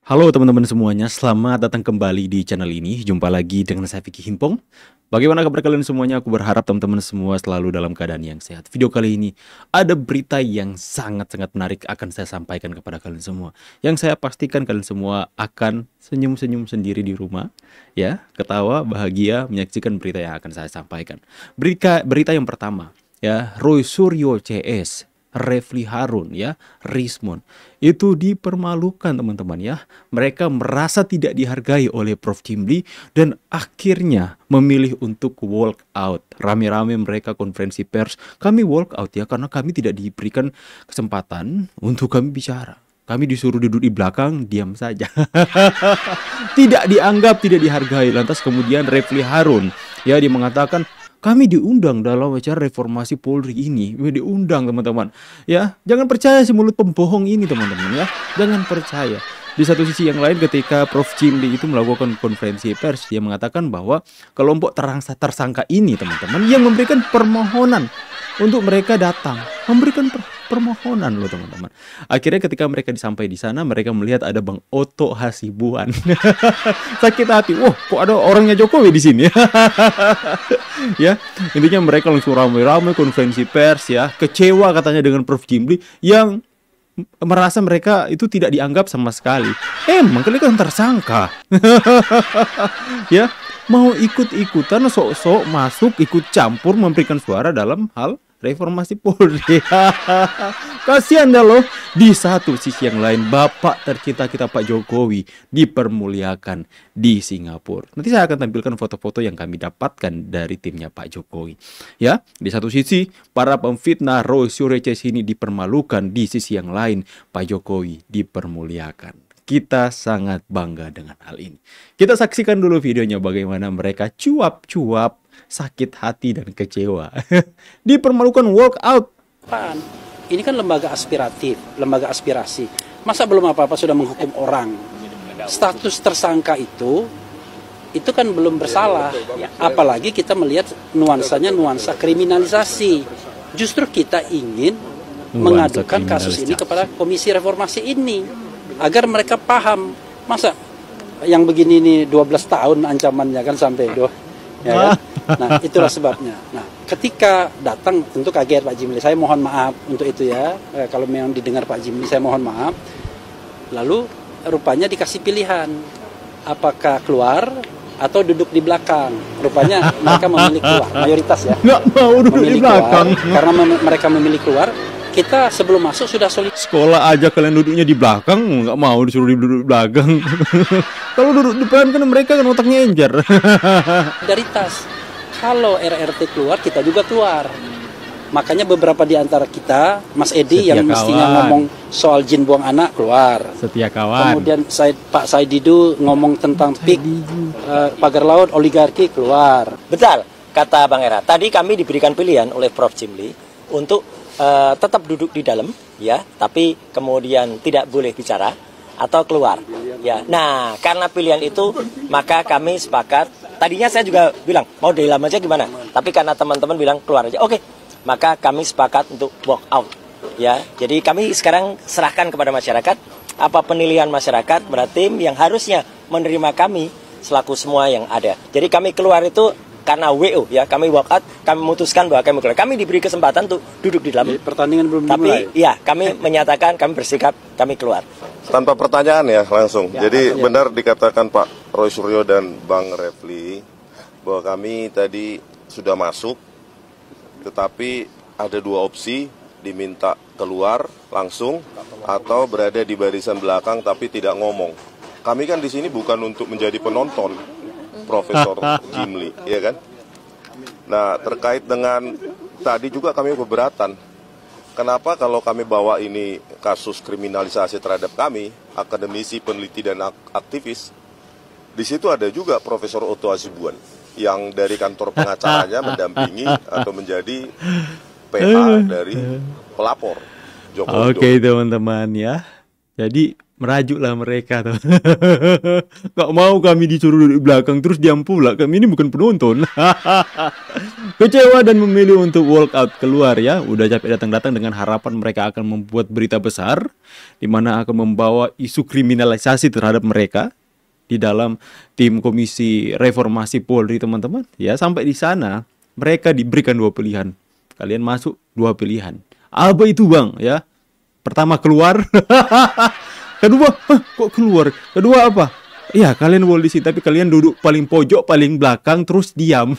Halo teman-teman semuanya, selamat datang kembali di channel ini. Jumpa lagi dengan saya Vicky Himpong. Bagaimana kabar kalian semuanya? Aku berharap teman-teman semua selalu dalam keadaan yang sehat. Video kali ini ada berita yang sangat-sangat menarik akan saya sampaikan kepada kalian semua. Yang saya pastikan kalian semua akan senyum-senyum sendiri di rumah, ya, ketawa, bahagia menyaksikan berita yang akan saya sampaikan. Berita yang pertama, ya, Roy Suryo CS, Refli Harun, ya, Rismon itu dipermalukan teman-teman, ya. Mereka merasa tidak dihargai oleh Prof Jimli dan akhirnya memilih untuk walk out. Rame-rame mereka konferensi pers, kami walk out ya karena kami tidak diberikan kesempatan untuk kami bicara. Kami disuruh duduk di belakang, diam saja. Tidak dianggap, tidak dihargai. Lantas kemudian Refli Harun, ya, dia mengatakan kami diundang dalam acara reformasi Polri ini. Diundang teman-teman. Ya, jangan percaya si mulut pembohong ini teman-teman, ya. Jangan percaya. Di satu sisi yang lain ketika Prof Jimli itu melakukan konferensi pers, dia mengatakan bahwa kelompok tersangka ini teman-teman yang memberikan permohonan untuk mereka datang, memberikan permohonan loh teman-teman. Akhirnya ketika mereka sampai di sana, mereka melihat ada Bang Oto Hasibuan. Sakit hati. Wah, kok ada orangnya Jokowi di sini? Ya, intinya mereka langsung ramai-ramai konferensi pers, ya. Kecewa katanya dengan Prof Jimli yang merasa mereka itu tidak dianggap sama sekali. Emang kalian kan tersangka. Ya, mau ikut-ikutan sok-sok masuk ikut campur memberikan suara dalam hal reformasi Polri. Kasihan dah loh. Di satu sisi yang lain, bapak tercinta kita Pak Jokowi dipermuliakan di Singapura. Nanti saya akan tampilkan foto-foto yang kami dapatkan dari timnya Pak Jokowi. Ya, di satu sisi para pemfitnah Roy Suryo ini dipermalukan, di sisi yang lain Pak Jokowi dipermuliakan. Kita sangat bangga dengan hal ini. Kita saksikan dulu videonya bagaimana mereka cuap-cuap, sakit hati dan kecewa. Dipermalukan walk out. Ini kan lembaga aspiratif, lembaga aspirasi. Masa belum apa-apa sudah menghukum orang? Status tersangka itu kan belum bersalah. Apalagi kita melihat nuansanya nuansa kriminalisasi. Justru kita ingin mengadukan kasus ini kepada Komisi Reformasi ini agar mereka paham. Masa yang begini ini 12 tahun ancamannya kan sampai ya kan? Nah, itulah sebabnya. Nah, ketika datang tentu kaget Pak Jimli. Saya mohon maaf untuk itu ya. Kalau memang didengar Pak Jimli, saya mohon maaf. Lalu rupanya dikasih pilihan. Apakah keluar atau duduk di belakang? Rupanya mereka memilih keluar. Mayoritas ya. Nggak mau duduk di belakang. Karena mereka memilih keluar. Kita sebelum masuk sudah solid. Sekolah aja kalian duduknya di belakang, nggak mau disuruh duduk di belakang. Kalau duduk di depan kan mereka kan otaknya enjer. Solidaritas. Kalau RRT keluar, kita juga keluar. Makanya beberapa di antara kita, Mas Edi Setia yang mestinya kawan. ngomong soal jin buang anak keluar. Setia kawan. Kemudian Pak Saididu ngomong tentang PIK, pagar laut, oligarki keluar. Betul, kata Bang Era. Tadi kami diberikan pilihan oleh Prof Jimli untuk tetap duduk di dalam, ya, tapi kemudian tidak boleh bicara atau keluar. Ya, nah karena pilihan itu maka kami sepakat. Tadinya saya juga bilang mau di dalam aja gimana, tapi karena teman-teman bilang keluar aja, oke. Maka kami sepakat untuk walk out. Ya, jadi kami sekarang serahkan kepada masyarakat apa penilaian masyarakat berarti yang harusnya menerima kami selaku semua yang ada. Jadi kami keluar itu karena WO, ya, kami walk out, kami memutuskan bahwa kami keluar. Kami diberi kesempatan untuk duduk di dalam. Jadi pertandingan belum dimulai. Tapi ya, kami menyatakan, kami bersikap, kami keluar. Tanpa pertanyaan ya, langsung. Ya, jadi benar dikatakan Pak Roy Suryo dan Bang Refli bahwa kami tadi sudah masuk, tetapi ada dua opsi, diminta keluar langsung atau berada di barisan belakang tapi tidak ngomong. Kami kan di sini bukan untuk menjadi penonton, Profesor Jimli, ya kan? Nah, terkait dengan tadi juga kami keberatan. Kenapa kalau kami bawa ini kasus kriminalisasi terhadap kami, akademisi, peneliti, dan aktivis, di situ ada juga Profesor Oto Hasibuan yang dari kantor pengacaranya mendampingi atau menjadi PH dari pelapor Jokowi. Oke teman-teman, ya. Jadi Merajulah mereka tuh. Gak mau kami disuruh duduk di belakang terus diam pula. Kami ini bukan penonton. Kecewa dan memilih untuk walk out keluar ya. Udah capek datang-datang dengan harapan mereka akan membuat berita besar di mana akan membawa isu kriminalisasi terhadap mereka di dalam tim Komisi Reformasi Polri, teman-teman. Ya, sampai di sana mereka diberikan dua pilihan. Kalian masuk dua pilihan. Apa itu, Bang? Ya. Pertama keluar. Kedua, kok keluar? Kedua apa? Iya, kalian boleh di sini, tapi kalian duduk paling pojok, paling belakang, terus diam.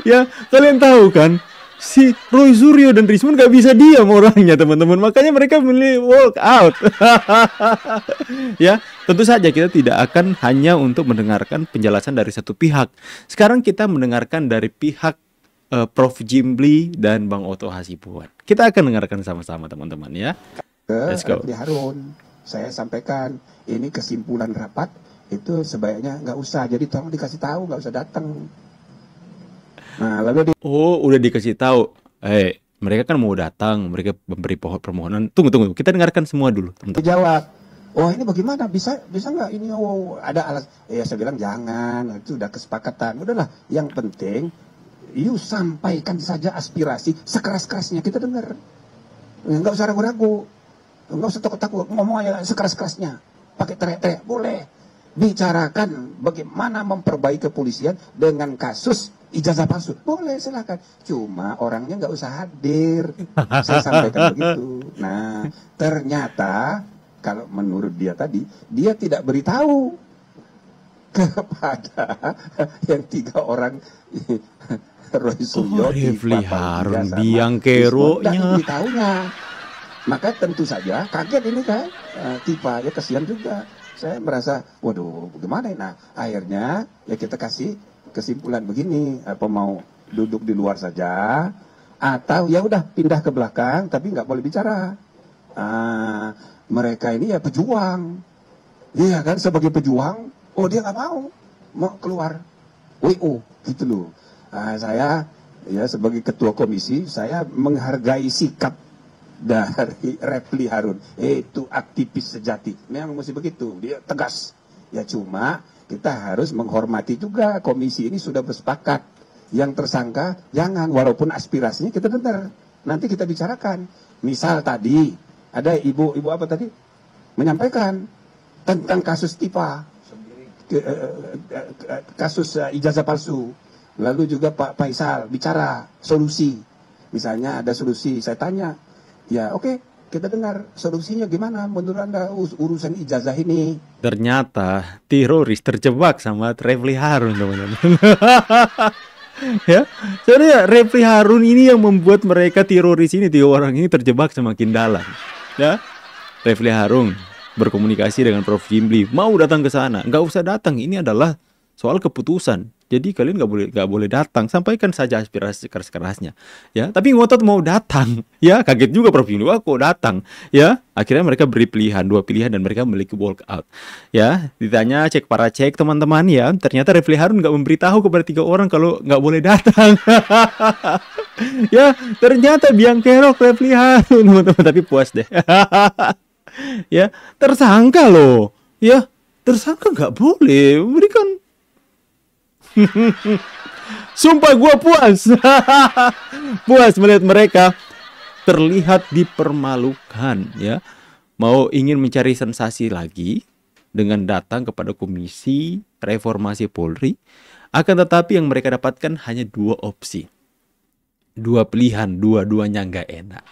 Ya, kalian tahu kan, si Roy Suryo dan Rismon gak bisa diam orangnya, teman-teman. Makanya mereka milih walk out. Ya, tentu saja kita tidak akan hanya untuk mendengarkan penjelasan dari satu pihak. Sekarang kita mendengarkan dari pihak Prof. Jimli dan Bang Otto Hasibuan. Kita akan dengarkan sama-sama, teman-teman ya. Let's go. Refli Harun, saya sampaikan ini kesimpulan rapat itu sebaiknya nggak usah, jadi tolong dikasih tahu, nggak usah datang. Nah lalu udah dikasih tahu. Mereka kan mau datang, mereka memberi permohonan. Tunggu, kita dengarkan semua dulu, teman-teman. dijawab, oh ini bagaimana, bisa nggak ini, oh ada alas, ya saya bilang jangan, itu udah kesepakatan, udahlah, yang penting you sampaikan saja aspirasi sekeras-kerasnya, kita dengar, nggak usah ragu-ragu. Nggak usah takut-takut, ngomong aja sekeras-kerasnya, pakai teriak-teriak, boleh. Bicarakan bagaimana memperbaiki kepolisian dengan kasus ijazah palsu, boleh, silakan. Cuma orangnya nggak usah hadir, saya sampaikan begitu. Nah, ternyata kalau menurut dia tadi, dia tidak beritahu kepada yang 3 orang Roy Suryo, Refli Harun, sama biang keroknya. Diberitahunya. Maka tentu saja kaget ini kan, Tipa ya kasihan juga. Saya merasa, waduh, bagaimana? Nah, akhirnya ya kita kasih kesimpulan begini, apa mau duduk di luar saja, atau ya udah pindah ke belakang, tapi nggak boleh bicara. Mereka ini ya pejuang, iya kan, sebagai pejuang, oh dia nggak mau keluar, WO gitu loh. Saya ya sebagai ketua komisi, saya menghargai sikap dari Refli Harun, itu aktivis sejati, memang mesti begitu, dia tegas. Ya cuma kita harus menghormati juga, komisi ini sudah bersepakat, yang tersangka jangan, walaupun aspirasinya kita dengar, nanti kita bicarakan. Misal tadi ada ibu apa tadi menyampaikan tentang kasus Tipa, kasus ijazah palsu, lalu juga Pak Faisal bicara solusi, misalnya ada solusi, saya tanya, ya oke, kita dengar solusinya gimana menurut Anda urusan ijazah ini. Ternyata teroris terjebak sama Refli Harun, teman-teman. Ya, soalnya Refli Harun ini yang membuat mereka teroris ini, 3 orang ini terjebak semakin dalam. Ya, Refli Harun berkomunikasi dengan Prof. Jimli, mau datang ke sana, nggak usah datang, ini adalah soal keputusan. Jadi kalian nggak boleh datang, sampaikan saja aspirasi keras-kerasnya, ya. Tapi ngotot mau datang, ya. Kaget juga Prof. Jimli, wah kok datang, ya. Akhirnya mereka beri pilihan, 2 pilihan, dan mereka memiliki walk out, ya. Ditanya para cek teman-teman, ya. Ternyata Refli Harun nggak memberitahu kepada 3 orang kalau nggak boleh datang. Ya, ternyata biang kerok Refli Harun, teman-teman. Tapi puas deh. Ya, tersangka loh, ya. Tersangka nggak boleh memberikan. Sumpah gue puas. Puas melihat mereka terlihat dipermalukan, ya. Mau ingin mencari sensasi lagi dengan datang kepada Komisi Reformasi Polri, akan tetapi yang mereka dapatkan hanya 2 opsi, 2 pilihan, dua-duanya nggak enak.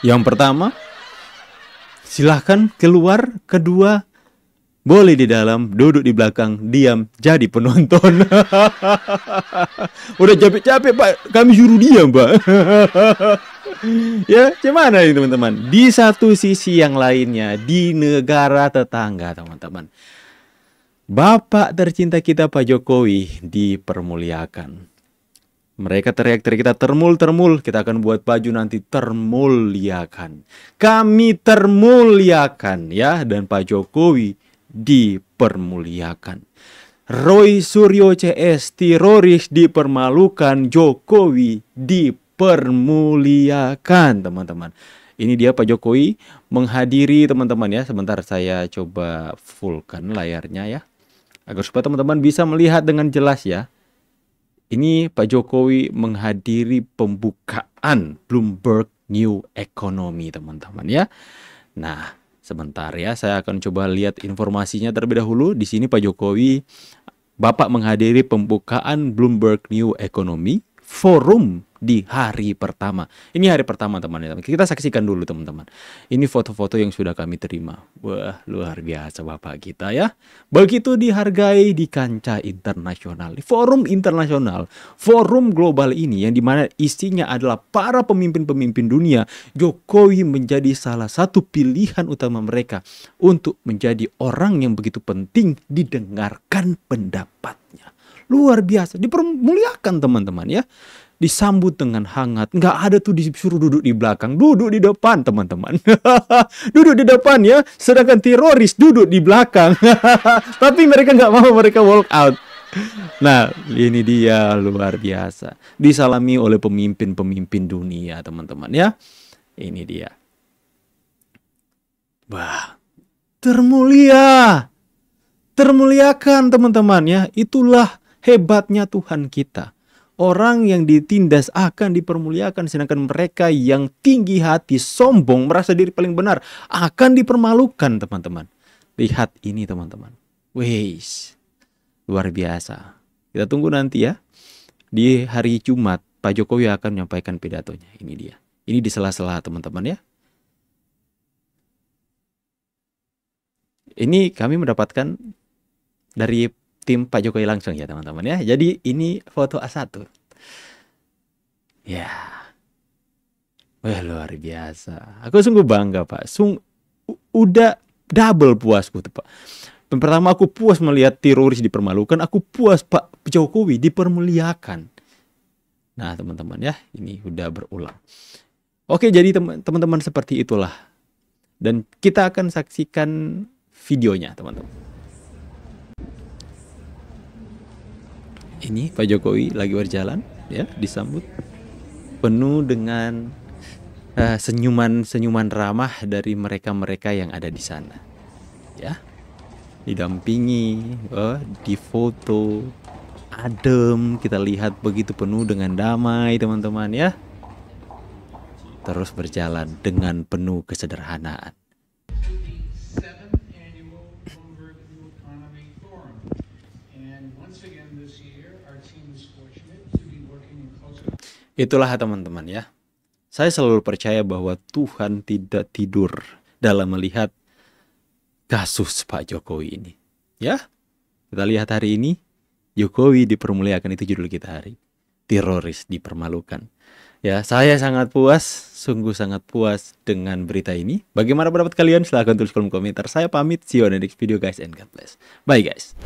Yang pertama, silahkan keluar. Kedua, boleh di dalam, duduk di belakang, diam, jadi penonton. Udah capek-capek Pak, kami suruh diam Pak. Ya, gimana ini teman-teman? Di satu sisi yang lainnya, di negara tetangga teman-teman, Bapak tercinta kita Pak Jokowi dipermuliakan. Mereka teriak-teriak kita termul, kita akan buat baju nanti termuliakan. Kami termuliakan, ya, dan Pak Jokowi dipermuliakan. Roy Suryo CS teroris dipermalukan, Jokowi dipermuliakan, teman-teman. Ini dia Pak Jokowi menghadiri teman-teman ya. Sebentar saya coba fullkan layarnya ya, agar supaya teman-teman bisa melihat dengan jelas ya. Ini Pak Jokowi menghadiri pembukaan Bloomberg New Economy teman-teman ya. Nah, sebentar ya, saya akan coba lihat informasinya terlebih dahulu. Di sini Pak Jokowi, Bapak menghadiri pembukaan Bloomberg New Economy Forum di hari pertama. Ini hari pertama teman-teman. Kita saksikan dulu teman-teman. Ini foto-foto yang sudah kami terima. Wah, luar biasa Bapak kita ya. Begitu dihargai di kancah internasional. Di forum internasional, forum global ini yang dimana isinya adalah para pemimpin-pemimpin dunia. Jokowi menjadi salah satu pilihan utama mereka untuk menjadi orang yang begitu penting didengarkan pendapatnya. Luar biasa, dipermuliakan teman-teman ya. Disambut dengan hangat. Nggak ada tuh disuruh duduk di belakang, duduk di depan teman-teman. Duduk di depan ya, sedangkan teroris duduk di belakang. Tapi mereka nggak mau, mereka walk out. Nah, ini dia luar biasa. Disalami oleh pemimpin-pemimpin dunia teman-teman ya. Ini dia. Wah, termulia. Termuliakan teman-teman ya. Itulah hebatnya Tuhan kita. Orang yang ditindas akan dipermuliakan, sedangkan mereka yang tinggi hati, sombong, merasa diri paling benar akan dipermalukan teman-teman. Lihat ini teman-teman. Weis, luar biasa. Kita tunggu nanti ya. Di hari Jumat Pak Jokowi akan menyampaikan pidatonya. Ini dia. Ini di sela-sela teman-teman ya. Ini kami mendapatkan dari tim Pak Jokowi langsung ya teman-teman ya. Jadi ini foto A1. Ya. Wah, luar biasa. Aku sungguh bangga Pak. Udah double puasku tuh Pak. Pertama aku puas melihat teroris dipermalukan. Aku puas Pak Jokowi dipermuliakan. Nah teman-teman ya. Ini udah berulang. Oke, jadi teman-teman seperti itulah. Dan kita akan saksikan videonya teman-teman. Ini Pak Jokowi lagi berjalan ya, disambut penuh dengan senyuman-senyuman ramah dari mereka-mereka yang ada di sana. Ya. Didampingi, difoto, adem, kita lihat begitu penuh dengan damai teman-teman ya. Terus berjalan dengan penuh kesederhanaan. Itulah teman-teman ya. Saya selalu percaya bahwa Tuhan tidak tidur dalam melihat kasus Pak Jokowi ini. Ya, kita lihat hari ini Jokowi dipermuliakan, itu judul kita hari. Teroris dipermalukan. Ya, saya sangat puas, sungguh sangat puas dengan berita ini. Bagaimana pendapat kalian? Silahkan tulis kolom komentar. Saya pamit, see you on the next video guys, and God bless. Bye guys.